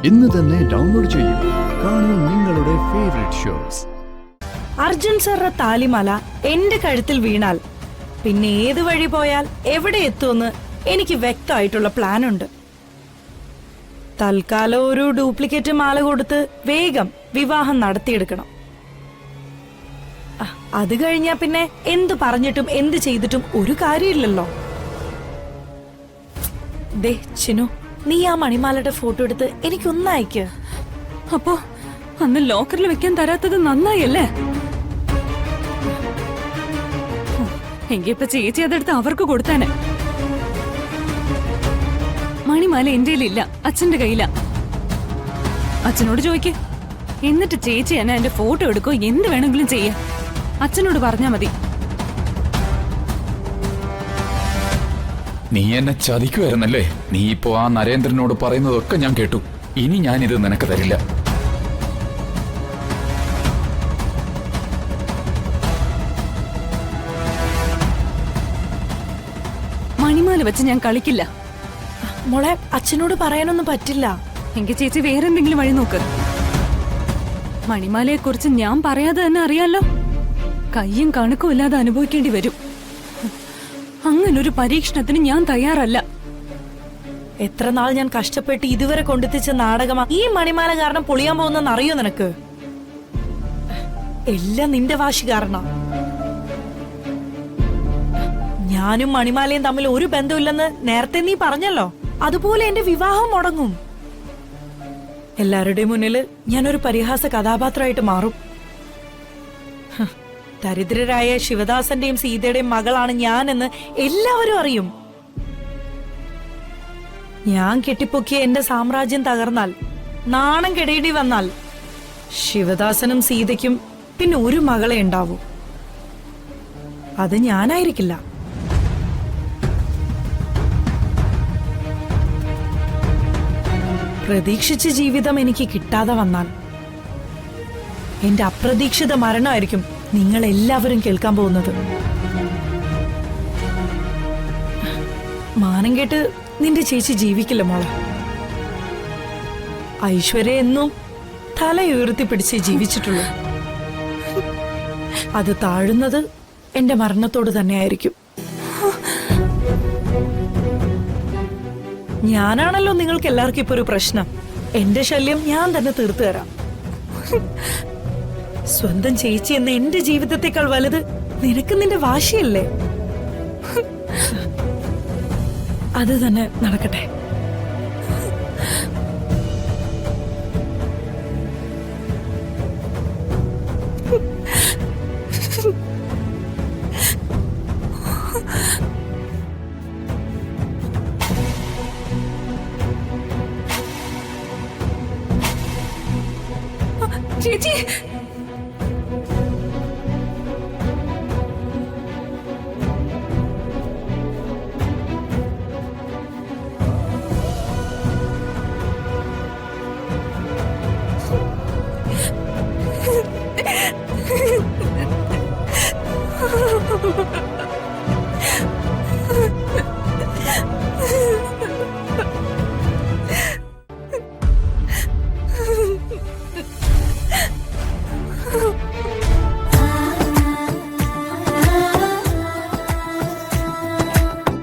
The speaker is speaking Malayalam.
ഇന്ന് തന്നെ ഡൗൺലോഡ് ചെയ്യൂ. കാണൂ നിങ്ങളുടെ ഫേവറേറ്റ് ഷോസ്. അർജുൻ സാറിന്റെ താലിമാല എന്റെ കഴുത്തിൽ വീണാൽ പിന്നെ ഏത് വഴി പോയാൽ എവിടെ എത്തുമെന്ന് എനിക്ക് വ്യക്തമായിട്ടുള്ള പ്ലാൻ ഉണ്ട്. തൽക്കാലം ഒരു ഡ്യൂപ്ലിക്കേറ്റ് മാല കൊടുത്ത് വേഗം വിവാഹം നടത്തിയെടുക്കണം. അത് കഴിഞ്ഞാ പിന്നെ എന്തു പറഞ്ഞിട്ടും എന്ത് ചെയ്തിട്ടും ഒരു കാര്യമില്ലല്ലോ. ദേ ചിനു, നീ ആ മണിമാലയുടെ ഫോട്ടോ എടുത്ത് എനിക്കൊന്ന് അയക്ക്. അപ്പോ അന്ന് ലോക്കറിൽ വെക്കാൻ തരാത്തത് നന്നായല്ലേ? എങ്കിപ്പ ചേച്ചി അതെടുത്ത് അവർക്ക് കൊടുത്താനെ. മണിമാല എന്റെ ഇല്ല, അച്ഛന്റെ കയ്യില. അച്ഛനോട് ചോദിക്ക്. എന്നിട്ട് ചേച്ചി എന്നെ എന്റെ ഫോട്ടോ എടുക്കോ എന്ത് വേണമെങ്കിലും ചെയ്യാം. അച്ഛനോട് പറഞ്ഞാ മതി. നീ എന്നെ ചതിക്കുമായിരുന്നല്ലേ? നീ ഇപ്പോ ആ നരേന്ദ്രനോട് പറയുന്നതൊക്കെ ഞാൻ കേട്ടു. ഇനി ഞാനിത് നിനക്ക് തരില്ല. മണിമാല വെച്ച് ഞാൻ കളിക്കില്ല. മോളെ, അച്ഛനോട് പറയാനൊന്നും പറ്റില്ല. എങ്കിൽ ചേച്ചി വേറെന്തെങ്കിലും വഴി നോക്ക്. മണിമാലയെ കുറിച്ച് ഞാൻ പറയാതെ തന്നെ അറിയാലോ. കയ്യും കണക്കും ഇല്ലാതെ അനുഭവിക്കേണ്ടി വരും. അങ്ങനൊരു പരീക്ഷണത്തിന് ഞാൻ തയ്യാറല്ല. എത്ര നാൾ ഞാൻ കഷ്ടപ്പെട്ട് ഇതുവരെ കൊണ്ടെത്തിച്ച നാടകമാ ഈ മണിമാല കാരണം പൊളിയാൻ പോകുന്നെന്ന് അറിയോ നിനക്ക്? എല്ലാം നിന്റെ വാശി കാരണം. ഞാനും മണിമാലയും തമ്മിൽ ഒരു ബന്ധമില്ലെന്ന് നേരത്തെ നീ പറഞ്ഞല്ലോ. അതുപോലെ എന്റെ വിവാഹം മുടങ്ങും. എല്ലാവരുടെയും മുന്നില് ഞാനൊരു പരിഹാസ കഥാപാത്രമായിട്ട് മാറും. ദരിദ്രരായ ശിവദാസന്റെയും സീതയുടെയും മകളാണ് ഞാനെന്ന് എല്ലാവരും അറിയും. ഞാൻ കെട്ടിപ്പൊക്കിയ എന്റെ സാമ്രാജ്യം തകർന്നാൽ, നാണം കെടേണ്ടി വന്നാൽ, ശിവദാസനും സീതയ്ക്കും പിന്നെ ഒരു മകളെ ഉണ്ടാവൂ. അത് ഞാനായിരിക്കില്ല. പ്രതീക്ഷിച്ച ജീവിതം എനിക്ക് കിട്ടാതെ വന്നാൽ എന്റെ അപ്രതീക്ഷിത മരണമായിരിക്കും നിങ്ങൾ എല്ലാവരും കേൾക്കാൻ പോകുന്നത്. മാനം കേട്ട് നിന്റെ ചേച്ചി ജീവിക്കില്ല മോളെ. ഐശ്വര്യ എന്നും തലയുയർത്തി പിടിച്ച് ജീവിച്ചിട്ടുള്ളൂ. അത് താഴുന്നത് എന്റെ മരണത്തോട് തന്നെയായിരിക്കും. ഞാനാണല്ലോ നിങ്ങൾക്ക് എല്ലാവർക്കും ഇപ്പൊ ഒരു പ്രശ്നം. എന്റെ ശല്യം ഞാൻ തന്നെ തീർത്തു തരാം. സ്വന്തം ചേച്ചി എന്ന എന്റെ ജീവിതത്തെക്കാൾ വലുത് നിനക്ക് നിന്റെ വാശിയല്ലേ? അത് തന്നെ നടക്കട്ടെ. ചേച്ചി